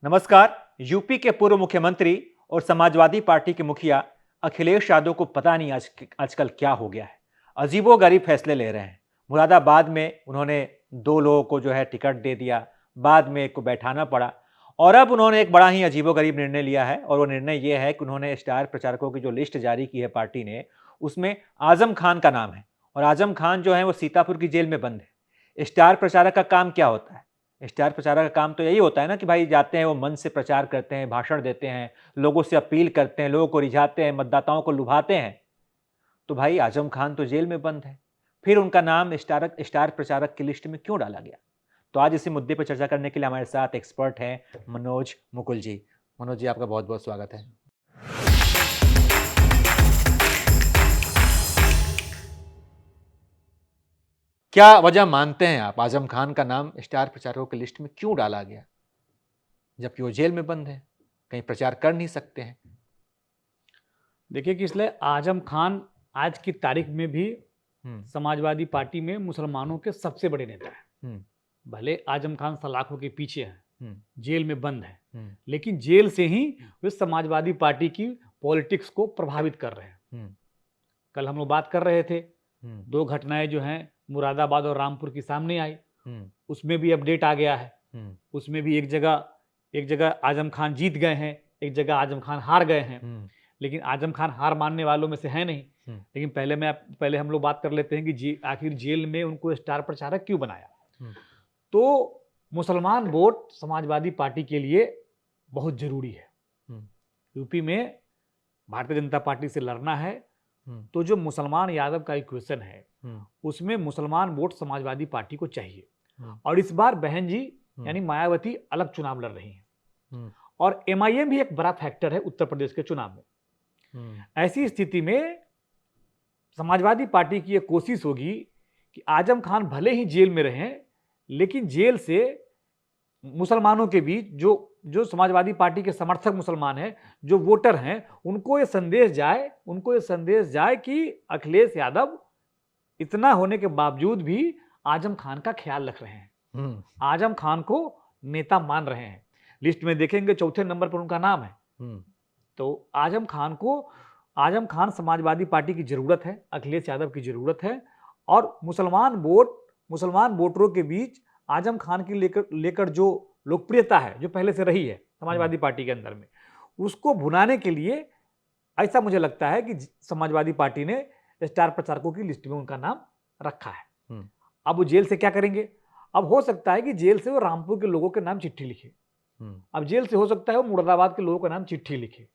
नमस्कार। यूपी के पूर्व मुख्यमंत्री और समाजवादी पार्टी के मुखिया अखिलेश यादव को पता नहीं आजकल क्या हो गया है। अजीबोगरीब फैसले ले रहे हैं। मुरादाबाद में उन्होंने 2 लोगों को जो है टिकट दे दिया, बाद में एक को बैठाना पड़ा और अब उन्होंने एक बड़ा ही अजीबोगरीब निर्णय लिया है और वो निर्णय ये है कि उन्होंने स्टार प्रचारकों की जो लिस्ट जारी की है पार्टी ने, उसमें आजम खान का नाम है और आजम खान जो है वो सीतापुर की जेल में बंद है। स्टार प्रचारक का काम क्या होता है? स्टार प्रचारक का काम तो यही होता है ना कि भाई जाते हैं, वो मंच से प्रचार करते हैं, भाषण देते हैं, लोगों से अपील करते हैं, लोगों को रिझाते हैं, मतदाताओं को लुभाते हैं। तो भाई आजम खान तो जेल में बंद है, फिर उनका नाम स्टार प्रचारक की लिस्ट में क्यों डाला गया? तो आज इसी मुद्दे पर चर्चा करने के लिए हमारे साथ एक्सपर्ट हैं मनोज मुकुल जी। मनोज जी, आपका बहुत बहुत स्वागत है। क्या वजह मानते हैं आप, आजम खान का नाम स्टार प्रचारकों की लिस्ट में क्यों डाला गया, जबकि वो जेल में बंद है, कहीं प्रचार कर नहीं सकते हैं? देखिए कि इसलिए आजम खान आज की तारीख में भी समाजवादी पार्टी में मुसलमानों के सबसे बड़े नेता हैं। भले आजम खान सलाखों के पीछे हैं, जेल में बंद है, लेकिन जेल से ही वे समाजवादी पार्टी की पॉलिटिक्स को प्रभावित कर रहे हैं। कल हम लोग बात कर रहे थे, 2 घटनाएं जो हैं मुरादाबाद और रामपुर की सामने आई, उसमें भी अपडेट आ गया है। उसमें भी एक जगह आजम खान जीत गए हैं, एक जगह आजम खान हार गए हैं। लेकिन आजम खान हार मानने वालों में से है नहीं। लेकिन पहले हम लोग बात कर लेते हैं कि आखिर जेल में उनको स्टार प्रचारक क्यों बनाया। तो मुसलमान वोट समाजवादी पार्टी के लिए बहुत जरूरी है। यूपी में भारतीय जनता पार्टी से लड़ना है तो जो मुसलमान यादव का इक्वेशन है उसमें मुसलमान वोट समाजवादी पार्टी को चाहिए। और इस बार बहन जी यानी मायावती अलग चुनाव लड़ रही हैं और एमआईएम भी एक बड़ा फैक्टर है उत्तर प्रदेश के चुनाव में। ऐसी स्थिति में समाजवादी पार्टी की यह कोशिश होगी कि आजम खान भले ही जेल में रहें, लेकिन जेल से मुसलमानों के बीच जो समाजवादी पार्टी के समर्थक मुसलमान हैं, जो वोटर हैं, उनको ये संदेश जाए कि अखिलेश यादव इतना होने के बावजूद भी आजम खान का ख्याल रख रहे हैं, आजम खान को नेता मान रहे हैं। लिस्ट में देखेंगे 4थे नंबर पर उनका नाम है। तो आजम खान समाजवादी पार्टी की जरूरत है, अखिलेश यादव की जरूरत है और मुसलमान वोटरों के बीच आजम खान की लेकर जो लोकप्रियता है, जो पहले से रही है समाजवादी पार्टी के अंदर में, उसको भुनाने के लिए ऐसा मुझे लगता है कि समाजवादी पार्टी ने स्टार प्रचारकों की लिस्ट में उनका नाम रखा है। अब वो जेल से क्या करेंगे? अब हो सकता है कि जेल से वो रामपुर के लोगों के नाम चिट्ठी लिखे, अब जेल से हो सकता है वो मुरादाबाद के लोगों का नाम चिट्ठी लिखे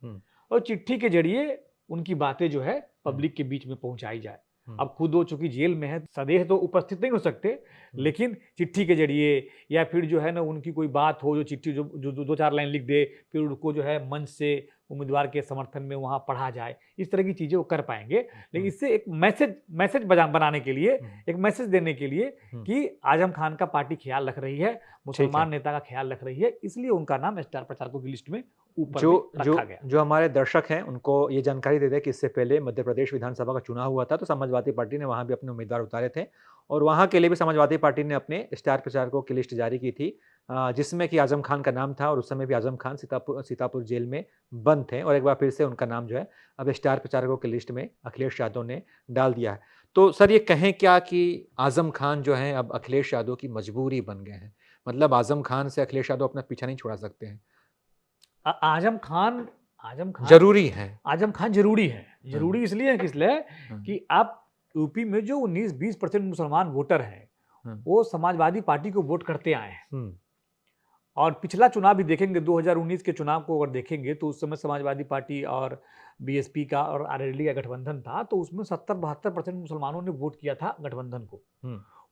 और चिट्ठी के जरिए उनकी बातें जो है पब्लिक के बीच में पहुंचाई जाए। अब खुद वो चूंकि जेल में है, सदैह तो उपस्थित नहीं हो सकते, लेकिन चिट्ठी के जरिए या फिर जो है ना उनकी कोई बात हो, जो चिट्ठी जो 2-4 लाइन लिख दे, फिर उनको जो है मंच से उम्मीदवार के समर्थन में वहां पढ़ा जाए, इस तरह की चीजें वो कर पाएंगे। लेकिन इससे एक मैसेज बनाने के लिए, एक मैसेज देने के लिए कि आजम खान का पार्टी ख्याल रख रही है, मुसलमान नेता का ख्याल रख रही है, इसलिए उनका नाम स्टार प्रचारकों की लिस्ट में ऊपर रखा गया। जो हमारे दर्शक हैं उनको ये जानकारी दे दें कि इससे पहले मध्य प्रदेश विधानसभा का चुनाव हुआ था, तो समाजवादी पार्टी ने वहां भी अपने उम्मीदवार उतारे थे और वहां के लिए भी समाजवादी पार्टी ने अपने स्टार प्रचारकों की लिस्ट जारी की थी, जिसमें कि आजम खान का नाम था और उस समय भी आजम खान सीतापुर जेल में बंद थे और एक बार फिर से उनका नाम जो है अब स्टार प्रचारकों की लिस्ट में अखिलेश यादव ने डाल दिया है। तो सर, ये कहें क्या कि आजम खान जो है अब अखिलेश यादव की मजबूरी बन गए हैं? मतलब आजम खान से अखिलेश यादव अपना पीछा नहीं छुड़ा सकते हैं? आजम खान जरूरी है। आजम खान जरूरी है। जरूरी इसलिए है कि आप यूपी में जो 19-20% मुसलमान वोटर हैं वो समाजवादी पार्टी को वोट करते आए हैं। और पिछला चुनाव भी देखेंगे, 2019 के चुनाव को अगर देखेंगे तो उस समय समाजवादी पार्टी और बीएसपी का और आरएलडी का गठबंधन था, तो उसमें 70-72% मुसलमानों ने वोट किया था गठबंधन को।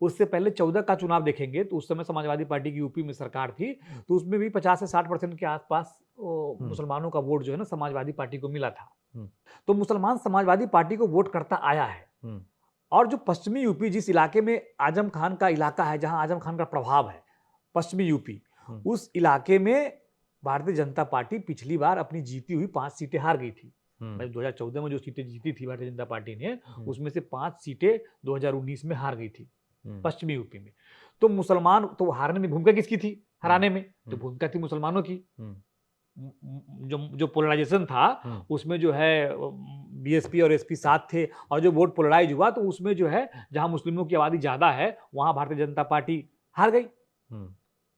उससे पहले 14 का चुनाव देखेंगे तो उस समय समाजवादी पार्टी की यूपी में सरकार थी, तो उसमें भी 50 से 60% के आसपास मुसलमानों का वोट जो है ना समाजवादी पार्टी को मिला था। तो मुसलमान समाजवादी पार्टी को वोट करता आया है। और जो पश्चिमी यूपी, जिस इलाके में आजम खान का इलाका है, जहां आजम खान का प्रभाव है, पश्चिमी यूपी, उस इलाके में भारतीय जनता पार्टी पिछली बार अपनी जीती हुई 5 सीटें हार गई थी। 2014 में जो सीटें जीती थी भारतीय जनता पार्टी ने, उसमें से 5 सीटें 2019 में हार गई थी पश्चिमी यूपी में। तो मुसलमान, तो हारने में भूमिका किसकी थी? हराने में, तो भूमिका थी मुसलमानों की। जो पोलराइजेशन था उसमें जो है बीएसपी और एसपी साथ थे, और जो वोट पोलराइज हुआ तो उसमें जो है जहां मुस्लिमों की आबादी ज्यादा है वहां भारतीय जनता पार्टी हार गई।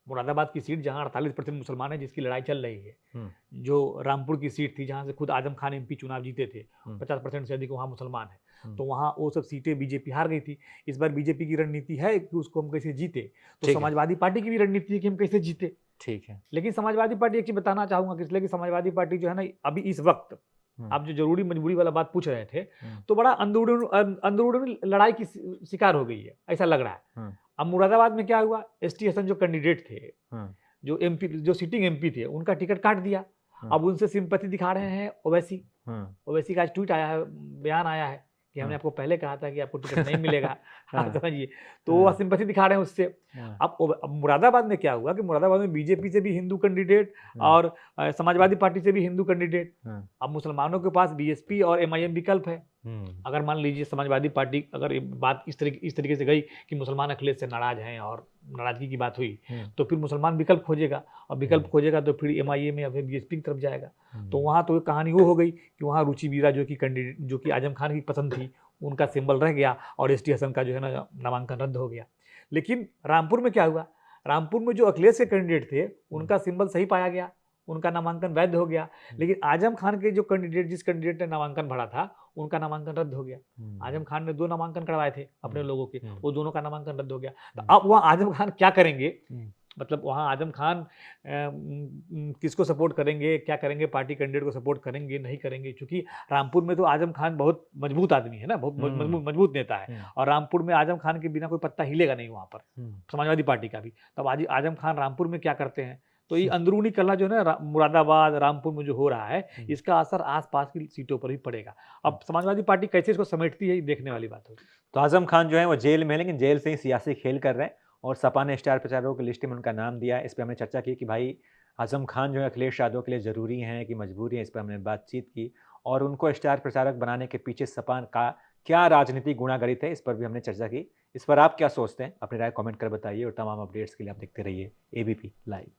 मुरादाबाद की सीट जहां 48% मुसलमान है, जिसकी लड़ाई चल रही है, जो रामपुर की सीट थी जहां से खुद आजम खान एमपी चुनाव जीते थे, 50% से अधिक वहां मुसलमान है, तो वहां वो सब सीटें बीजेपी हार गई थी। इस बार बीजेपी की रणनीति है कि उसको हम कैसे जीते, तो समाजवादी पार्टी की भी रणनीति है कि हम कैसे जीते। ठीक है, लेकिन समाजवादी पार्टी एक चीज बताना चाहूंगा, इसलिए कि समाजवादी पार्टी जो है ना अभी इस वक्त, आप जो जरूरी मजबूरी वाला बात पूछ रहे थे, तो बड़ा अंदरूनी लड़ाई की शिकार हो गई है, ऐसा लग रहा है। अब मुरादाबाद में क्या हुआ, एसटी हसन जो कैंडिडेट थे, जो एमपी, जो सिटिंग एमपी थे, उनका टिकट काट दिया। अब उनसे सिंपैथी दिखा रहे हैं ओवैसी। ओवैसी का आज ट्वीट आया है, बयान आया है कि हमने आपको पहले कहा था कि आपको टिकट नहीं मिलेगा, समझिए, तो वो सिंपैथी दिखा रहे हैं उससे। अब मुरादाबाद में क्या हुआ कि मुरादाबाद में बीजेपी से भी हिंदू कैंडिडेट और समाजवादी पार्टी से भी हिंदू कैंडिडेट। अब मुसलमानों के पास बीएसपी और एमआईएम विकल्प है। अगर मान लीजिए समाजवादी पार्टी, अगर बात इस तरीके से गई कि मुसलमान अखिलेश से नाराज हैं और नाराजगी की बात हुई, तो फिर मुसलमान विकल्प खोजेगा, और विकल्प खोजेगा तो फिर एमआईएम या फिर बीएसपी की तरफ जाएगा। तो वहाँ तो कहानी वो हो गई कि वहाँ रुचि वीरा जो कि कैंडिडेट, जो कि आजम खान की पसंद थी, उनका सिंबल रह गया, और एसटी हसन का जो है ना नामांकन रद्द हो गया। लेकिन रामपुर में क्या हुआ, रामपुर में जो अखिलेश के कैंडिडेट थे उनका सिंबल सही पाया गया, उनका नामांकन वैध हो गया। लेकिन आजम खान के जो कैंडिडेट, जिस कैंडिडेट ने नामांकन भरा था, उनका नामांकन रद्द हो गया। आजम खान ने 2 नामांकन करवाए थे अपने लोगों के, वो दोनों का नामांकन रद्द हो गया। तो अब वहाँ आजम खान क्या करेंगे, मतलब वहाँ आजम खान किसको सपोर्ट करेंगे, क्या करेंगे, पार्टी कैंडिडेट को सपोर्ट करेंगे नहीं करेंगे, क्योंकि रामपुर में तो आजम खान बहुत मजबूत आदमी है ना, बहुत मजबूत नेता है, और रामपुर में आजम खान के बिना कोई पत्ता हिलेगा नहीं वहाँ पर, समाजवादी पार्टी का भी। तब आज आजम खान रामपुर में क्या करते हैं, तो ये अंदरूनी कलह जो है ना मुरादाबाद रामपुर में जो हो रहा है, इसका असर आसपास की सीटों पर भी पड़ेगा। अब समाजवादी पार्टी कैसे इसको समेटती है, ये देखने वाली बात होगी। तो आजम खान जो है वो जेल में, लेकिन जेल से ही सियासी खेल कर रहे हैं, और सपा ने स्टार प्रचारकों की लिस्ट में उनका नाम दिया है। इस पर हमने चर्चा की कि भाई आजम खान जो है अखिलेश यादव के लिए ज़रूरी हैं कि मजबूरी है, इस पर हमने बातचीत की, और उनको स्टार प्रचारक बनाने के पीछे सपा का क्या राजनीतिक गुणागरित है, इस पर भी हमने चर्चा की। इस पर आप क्या सोचते हैं, अपनी राय कमेंट कर बताइए, और तमाम अपडेट्स के लिए आप देखते रहिए एबीपी लाइव।